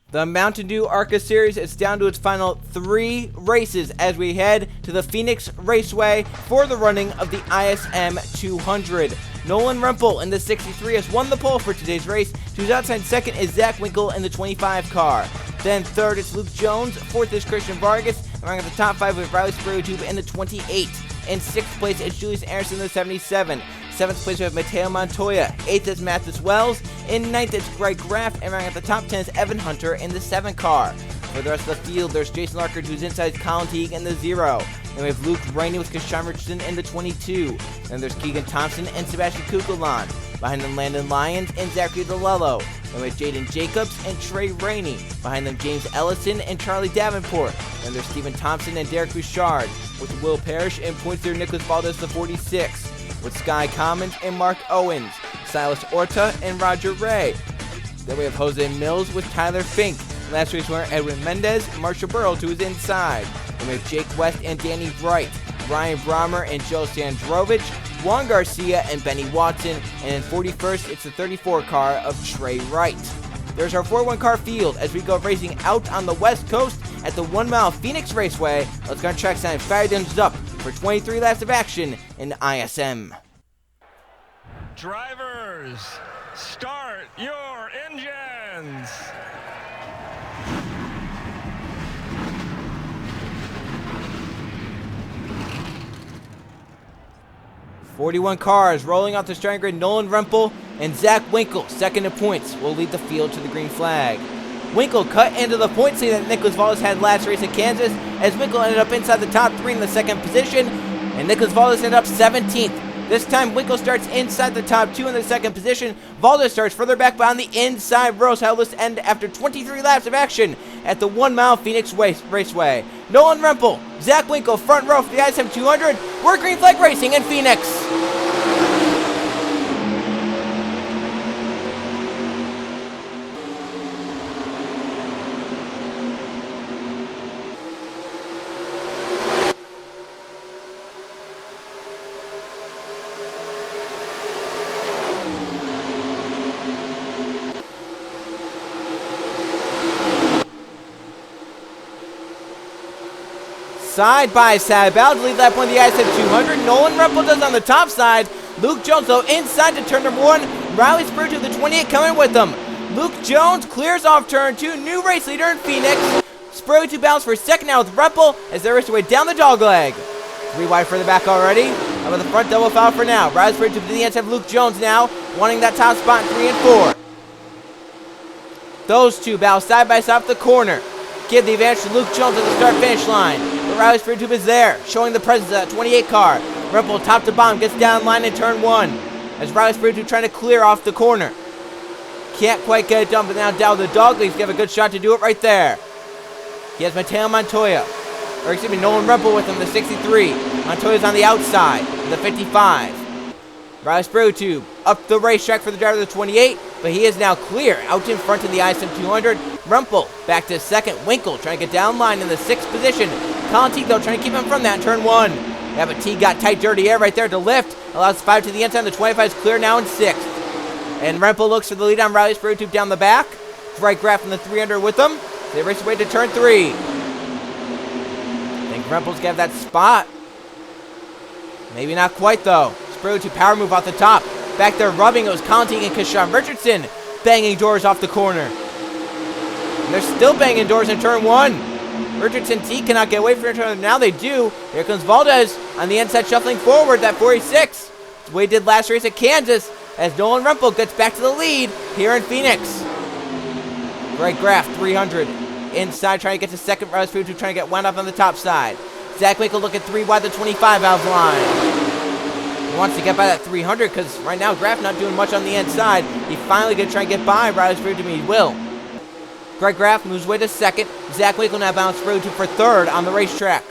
The Mountain Dew ARCA Series is down to its final 3 races as we head to the Phoenix Raceway for the running of the ISM 200. Nolan Rempel in the 63 has won the pole for today's race. To his outside second is Zach Winkle in the 25 car. Then third is Luke Jones. Fourth is Christian Vargas. And running at the top 5 with Riley Spurriotube in the 28. In 6th place is Julius Anderson in the 77. 7th place we have Mateo Montoya. 8th is Mathis Wells. In 9th it's Greg Graff. And running at the top 10 is Evan Hunter in the 7 car. For the rest of the field, there's Jason Larkert, who's inside Colin Teague in the 0. Then we have Luke Rainey with Kashawn Richardson in the 22. Then there's Keegan Thompson and Sebastian Kukulon. Behind them, Landon Lyons and Zachary DeLello. Then we have Jaden Jacobs and Trey Rainey. Behind them, James Ellison and Charlie Davenport. Then there's Stephen Thompson and Derek Bouchard. With Will Parrish and points there, Nicholas Valdez, the 46. With Sky Commons and Mark Owens. Silas Orta and Roger Ray. Then we have Jose Mills with Tyler Fink. Last race winner Edwin Mendez, Marsha Burrow to his inside. Then we have Jake West and Danny Bright, Ryan Brommer and Joe Sandrovich, Juan Garcia and Benny Watson, and in 41st, it's the 34 car of Trey Wright. There's our 4-1 car field as we go racing out on the West Coast at the 1-mile Phoenix Raceway. Let's go on track sign and fire the engines up for 23 laps of action in ISM. Drivers, start your engines. 41 cars rolling off the starting grid. Nolan Rempel and Zach Winkle, second in points, will lead the field to the green flag. Winkle cut into the points lead that Nicholas Valdez had last race at Kansas, as Winkle ended up inside the top 3 in the second position, and Nicholas Valdez ended up 17th. This time, Winkle starts inside the top 2 in the second position. Valdez starts further back behind the inside row, so how this end after 23 laps of action at the 1-mile Phoenix Raceway. Nolan Rempel, Zach Winkle, front row for the ISM 200. We're green flag racing in Phoenix. Side by side, about to lead that point, the ISM 200. Nolan Rempel does on the top side. Luke Jones, though, inside to turn number 1. Riley Spurriotube, the 28, coming with them. Luke Jones clears off turn 2. New race leader in Phoenix. Spurriotube bounce for second now with Rempel as they race their way down the dogleg. 3 wide further back already. How about the front double foul for now? Riley Spurriotube to the inside of Luke Jones now, wanting that top spot in 3 and 4. Those two bow side by side off the corner. Give the advantage to Luke Jones at the start-finish line. But Riley Spurriotube is there, showing the presence of that 28 car. Rempel top to bottom gets down line in turn 1. As Riley Spurriotube trying to clear off the corner. Can't quite get it done, but now down the dog legs. Give a good shot to do it right there. He has Mateo Montoya, or excuse me, Nolan Rempel with him, the 63. Montoya's on the outside, the 55. Riley Spurriotube up the racetrack for the driver of the 28, but he is now clear out in front of the ISM 200. Rempel back to second. Winkle trying to get down line in the 6th position. Colin Teague, though, trying to keep him from that in turn 1. Yeah, but Teague got tight, dirty air right there to lift. Allows 5 to the inside. The 25 is clear now in 6th. And Rempel looks for the lead on Riley Spurriotube down the back. Greg Graff in the 300 with them. They race away to turn 3. I think Rempel's got that spot. Maybe not quite, though. Spurriotube power move off the top. Back there rubbing, it was Colin Teague and Kashawn Richardson banging doors off the corner. And they're still banging doors in turn 1. Richardson Teague cannot get away from each other. Now they do. Here comes Valdez on the inside, shuffling forward. That 46. That's what he did last race at Kansas. As Nolan Rempel gets back to the lead here in Phoenix. Greg Graff, 300. Inside, trying to get to second. Riley Spurriotube trying to get wound up on the top side. Zach Winkle looking 3 wide, the 25 out of line. He wants to get by that 300 because right now Graff not doing much on the inside. He finally going to try and get by Riley Spurriotube. He will. Greg Graff moves away to second. Zach Winkle now bounces Spurriotube for third on the racetrack.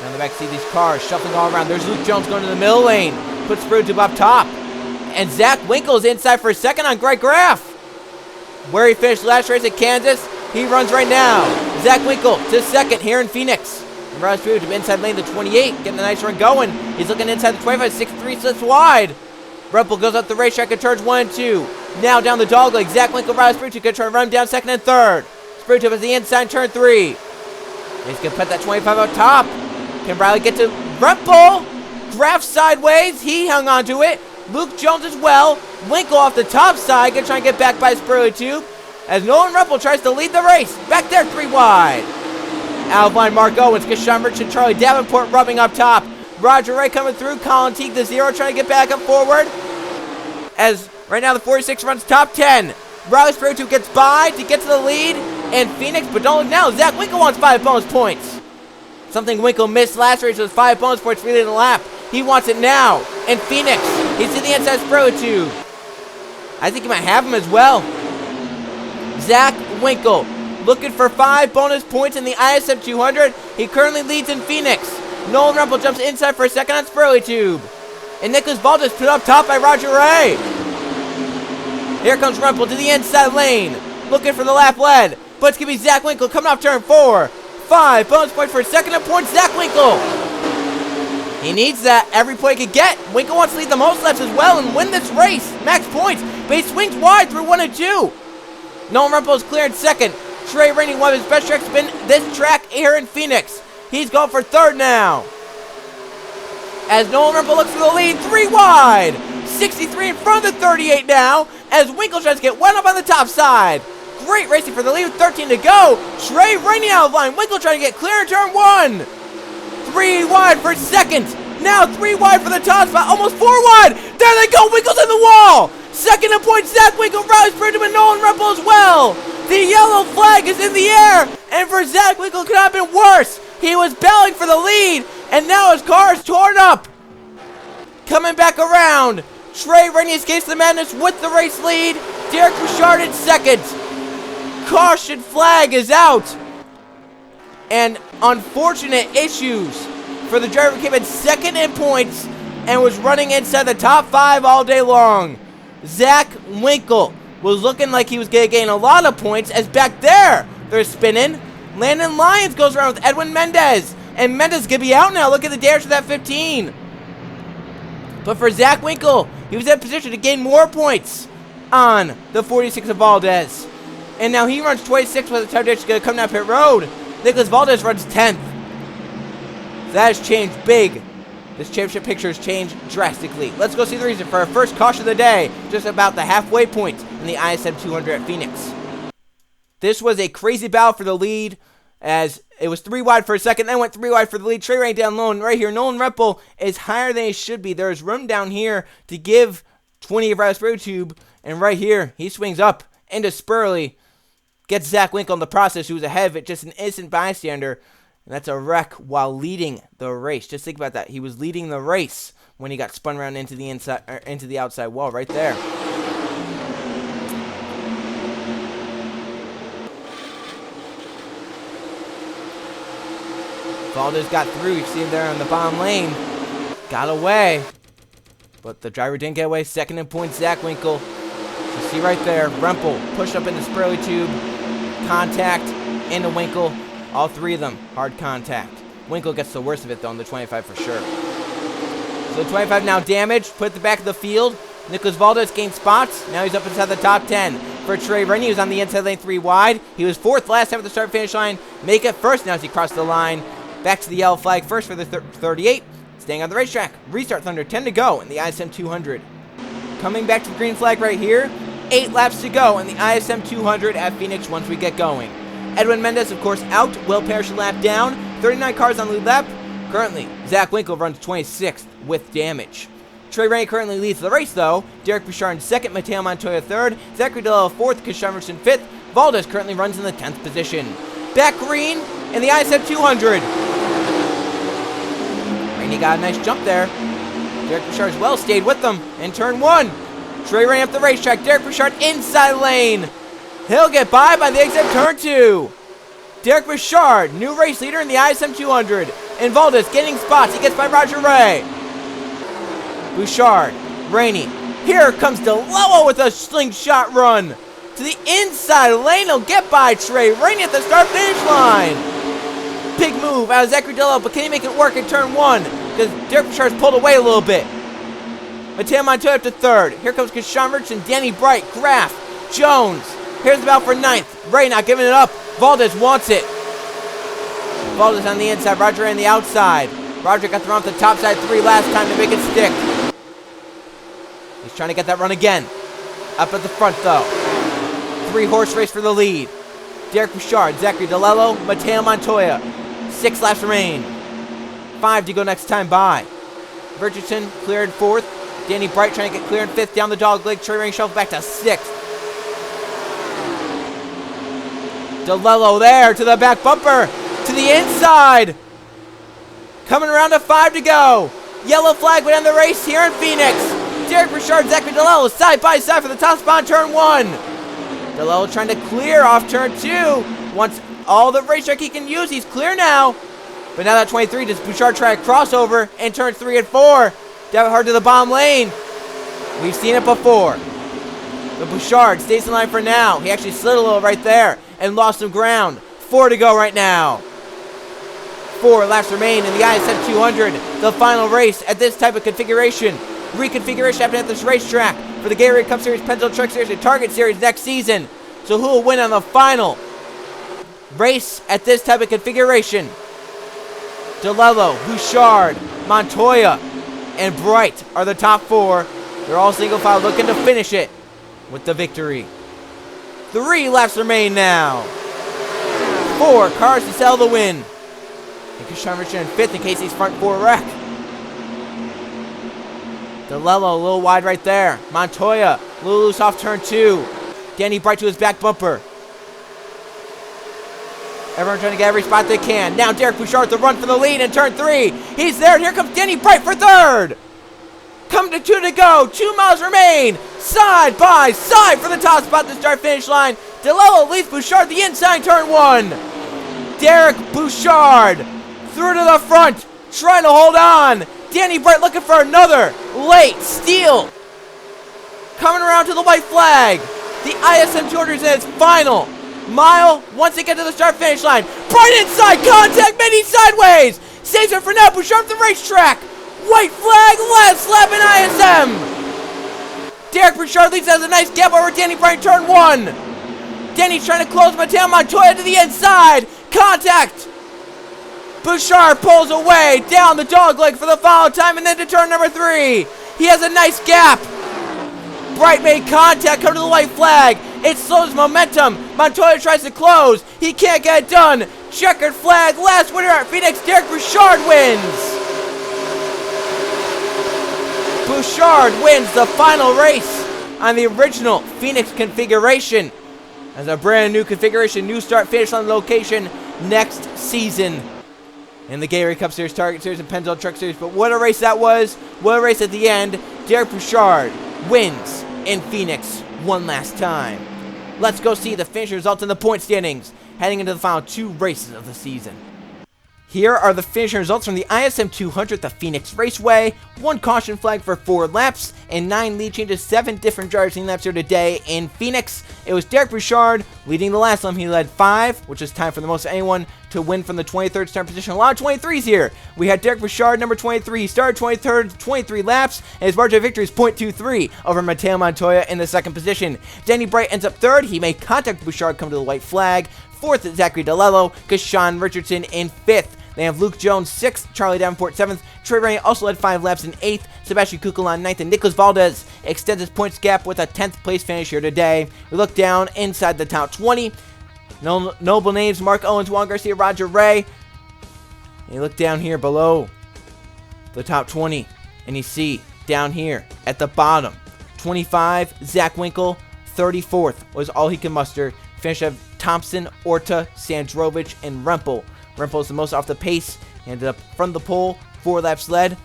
Down the back, see these cars shuffling all around. There's Luke Jones going to the middle lane. Puts Spurriotube up top. And Zach Winkle is inside for a second on Greg Graff. Where he finished last race at Kansas, he runs right now. Zach Winkle to second here in Phoenix. And Riley Spurriotube inside lane, the 28, getting a nice run going. He's looking inside the 25, 6-3 slips wide. Rempel goes up the racetrack and turns 1 and 2. Now down the dog leg. Zach Winkle, Riley Sprue gonna try to run him down second and third. Sprue has the inside turn 3. He's gonna put that 25 out top. Can Riley get to Rempel? Graf sideways. He hung on to it. Luke Jones as well. Winkle off the top side. Gonna try and get back by Spurley Tube. As Nolan Rempel tries to lead the race. Back there, 3 wide. Out of line, Mark Owens. Kashawn Merchant, Charlie Davenport rubbing up top. Roger Ray coming through. Colin Teague, the 0, trying to get back up forward. As right now the 46 runs top 10. Riley Sprue Tube gets by to get to the lead. And Phoenix, but don't look now. Zach Winkle wants 5 bonus points. Something Winkle missed last race was 5 bonus points for leading the lap. He wants it now. And Phoenix, he's to the inside Sprue Tube. I think he might have him as well. Zach Winkle looking for 5 bonus points in the ISM 200. He currently leads in Phoenix. Nolan Rempel jumps inside for a second on Spurley Tube. And Nicholas Valdez put up top by Roger Ray. Here comes Rempel to the inside lane. Looking for the lap lead. But it's going to be Zach Winkle coming off turn 4. 5 bonus points for a second and points. Zach Winkle. He needs that every point he can get. Winkle wants to lead the most laps as well and win this race. Max points. But he swings wide through 1 and 2. Nolan Rempel is clear in second. Trey Rainey, one of his best tracks, been this track here in Phoenix. He's going for 3rd now. As Nolan Rempel looks for the lead, 3 wide. 63 in front of the 38 now. As Winkle tries to get one up on the top side. Great racing for the lead with 13 to go. Trey Rainey out of line. Winkle trying to get clear in turn 1. 3 wide for second. Now 3 wide for the top spot. Almost 4 wide. There they go. Winkle's in the wall. Second and points. Zach Winkle, Riley Sprue and Nolan Rempel as well. The yellow flag is in the air. And for Zach Winkle, it could have been worse. He was battling for the lead. And now his car is torn up. Coming back around. Trey Rainey escapes the madness with the race lead. Derek Bouchard in second. Caution flag is out. And unfortunate issues for the driver who came in second in points and was running inside the top 5 all day long. Zach Winkle was looking like he was going to gain a lot of points as back there they're spinning. Landon Lyons goes around with Edwin Mendez. And Mendez going to be out now. Look at the dash of that 15. But for Zach Winkle, he was in position to gain more points on the 46 of Valdez. And now he runs 26 with the time dash going to come down pit road. Nicholas Valdez runs 10th. That has changed big. This championship picture has changed drastically. Let's go see the reason for our first caution of the day, just about the halfway point in the ISM 200 at Phoenix. This was a crazy battle for the lead, as it was 3 wide for a second, then went 3 wide for the lead. Trey Rainey down low, and right here, Nolan Rempel is higher than he should be. There is room down here to give 20 of Riley Sprue Tube, and right here, he swings up into Spurley, gets Zach Winkle in the process, who was ahead of it, just an innocent bystander. And that's a wreck while leading the race. Just think about that. He was leading the race when he got spun around into the inside, into the outside wall right there. Valdez got through. You see him there on the bottom lane. Got away. But the driver didn't get away. Second in points, Zach Winkle. You see right there, Rempel pushed up into Spurley Tube. Contact into Winkle. All 3 of them, hard contact. Winkle gets the worst of it, though, on the 25 for sure. So 25 now damaged, put at the back of the field. Nicholas Valdez gained spots. Now he's up inside the top 10. For Trey Rainey, he was on the inside lane 3 wide. He was 4th last time at the start-finish line. Make it first now as he crossed the line. Back to the yellow flag first for the 38. Staying on the racetrack. Restart Thunder, 10 to go in the ISM 200. Coming back to the green flag right here. 8 laps to go in the ISM 200 at Phoenix once we get going. Edwin Mendez, of course, out. Will Parrish lap down. 39 cars on lead lap. Currently, Zach Winkle runs 26th with damage. Trey Rainey currently leads the race, though. Derek Bouchard in 2nd. Mateo Montoya 3rd. Zachary DeLillo 4th. Kashawn Merchant 5th. Valdez currently runs in the 10th position. Back green in the ISM 200. Rainey got a nice jump there. Derek Bouchard as well stayed with them in turn 1. Trey Rainey up the racetrack. Derek Bouchard inside lane. He'll get by the exit turn 2. Derek Bouchard, new race leader in the ISM 200. And Valdez getting spots. He gets by Roger Ray. Bouchard, Rainey. Here comes DeLillo with a slingshot run. To the inside lane. He'll get by Trey Rainey at the start-finish line. Big move out of Zachary DeLillo, but can he make it work in turn 1? Because Derek Bouchard's pulled away a little bit. Mateo Montoya up to third. Here comes Kashawn Richardson, Danny Bright, Graff, Jones. Here's the battle for ninth. Ray not giving it up. Valdez wants it. Valdez on the inside, Roger Ray on the outside. Roger got the run off the top side 3 last time to make it stick. He's trying to get that run again. Up at the front though. 3-horse race for the lead. Derek Bouchard, Zachary DeLello, Mateo Montoya. 6 laps remain. 5 to go next time by. Richardson cleared 4th. Danny Bright trying to get clear in 5th. Down the dog leg. Trey Ring shuffle back to 6th. DeLello there to the back bumper. To the inside. Coming around to 5 to go. Yellow flag went on the race here in Phoenix. Derek Bouchard, Zachary DeLello side by side for the top spot on turn 1. DeLello trying to clear off turn 2. Wants all the racetrack he can use. He's clear now. But now that 23, does Bouchard try a crossover in turn 3 and 4? Down hard to the bottom lane. We've seen it before. But Bouchard stays in line for now. He actually slid a little right there and lost some ground. 4 to go right now. 4 laps remain in the ISM 200. The final race at this type of configuration. Reconfiguration happening at this racetrack for the Gatorade Cup Series, Pennzoil Truck Series, and Target Series next season. So who will win on the final race at this type of configuration? DeLello, Bouchard, Montoya, and Bright are the top 4. They're all single file looking to finish it with the victory. 3 laps remain now. 4 cars to sell the win. And Kashawn Richardson in 5th in case he's front 4 wreck. DeLello a little wide right there. Montoya a little loose off turn 2. Danny Bright to his back bumper. Everyone trying to get every spot they can. Now Derek Bouchard the run for the lead in turn 3. He's there, and here comes Danny Bright for 3rd. Come to 2 to go. 2 miles remain. Side by side for the top spot at the start-finish line. DeLello leads Bouchard the inside turn 1. Derek Bouchard through to the front, trying to hold on. Danny Bright looking for another late steal. Coming around to the white flag. The ISM 200 is in its final mile once they get to the start-finish line. Bright inside, contact, many sideways. Saves it for now, Bouchard from the racetrack. White flag, last lap in ISM. Derek Bouchard leads as a nice gap over Danny Bright in turn 1. Danny's trying to close Mateo Montoya to the inside. Contact. Bouchard pulls away down the dog leg for the follow time and then to turn number 3. He has a nice gap. Bright made contact, come to the white flag. It slows momentum. Montoya tries to close. He can't get it done. Checkered flag. Last winner at Phoenix, Derek Bouchard wins. Bouchard wins the final race on the original Phoenix configuration. As a brand new configuration, new start finish on location next season in the Gatorade Cup Series, Target Series, and Pennzoil Truck Series. But what a race that was. What a race at the end. Derek Bouchard wins in Phoenix one last time. Let's go see the finish results in the point standings heading into the final 2 races of the season. Here are the finish results from the ISM 200, the Phoenix Raceway. 1 caution flag for 4 laps, and 9 lead changes, 7 different drivers in laps here today in Phoenix. It was Derek Bouchard leading the last lap. He led 5, which is time for the most of anyone to win from the 23rd start position. A lot of 23s here. We had Derek Bouchard, number 23. He started 23rd, 23 laps, and his margin of victory is .23 over Mateo Montoya in the 2nd position. Danny Bright ends up 3rd. He made contact with Bouchard, come to the white flag. 4th, Zachary DeLello. Kashawn Richardson in 5th. They have Luke Jones 6th, Charlie Davenport 7th, Trey Ray also led 5 laps in 8th, Sebastian Kukulon 9th, and Nicholas Valdez extends his points gap with a 10th place finish here today. We look down inside the top 20. Notable names: Mark Owens, Juan Garcia, Roger Ray. And you look down here below the top 20, and you see down here at the bottom, 25, Zach Winkle, 34th was all he can muster. Finish of Thompson, Orta, Sandrovich, and Rempel. Rempel is the most off the pace. He ended up from the pole, 4 laps led,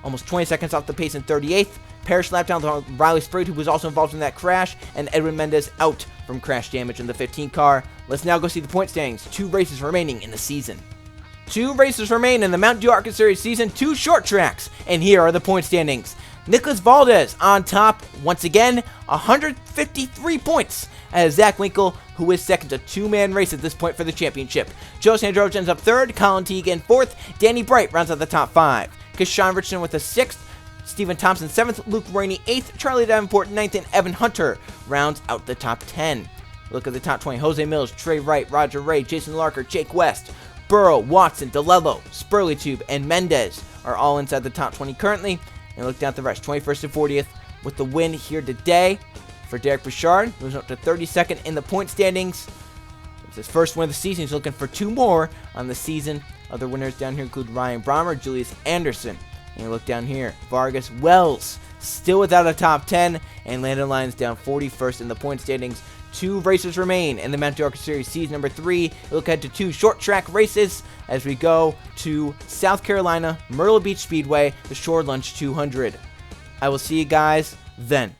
almost 20 seconds off the pace in 38th. Parrish lap down to Riley Sprague, who was also involved in that crash, and Edwin Mendez out from crash damage in the 15 car. Let's now go see the point standings. 2 races remaining in the season. 2 races remain in the Mountain Dew ARCA Series season, 2 short tracks, and here are the point standings. Nicholas Valdez on top once again, 153 points. As Zach Winkle, who is second, a 2-man race at this point for the championship. Joe Sandrovich ends up 3rd, Colin Teague in 4th, Danny Bright rounds out the top 5. Kashawn Richardson with a 6th, Stephen Thompson 7th, Luke Rainey 8th, Charlie Davenport 9th, and Evan Hunter rounds out the top 10. Look at the top 20. Jose Mills, Trey Wright, Roger Ray, Jason Larker, Jake West, Burrow, Watson, DeLello, Spurleytube, and Mendez are all inside the top 20 currently. And look down at the rest, 21st and 40th with the win here today for Derek Bouchard. Moves up to 32nd in the point standings. It's his first win of the season. He's looking for 2 more on the season. Other winners down here include Ryan Brommer, Julius Anderson. And you look down here, Vargas Wells, still without a top 10, and Landon Lyons down 41st in the point standings. 2 races remain in the Mountain ARCA Series Season number 3. We look ahead to 2 short track races as we go to South Carolina, Myrtle Beach Speedway, the Shore Lunch 200. I will see you guys then.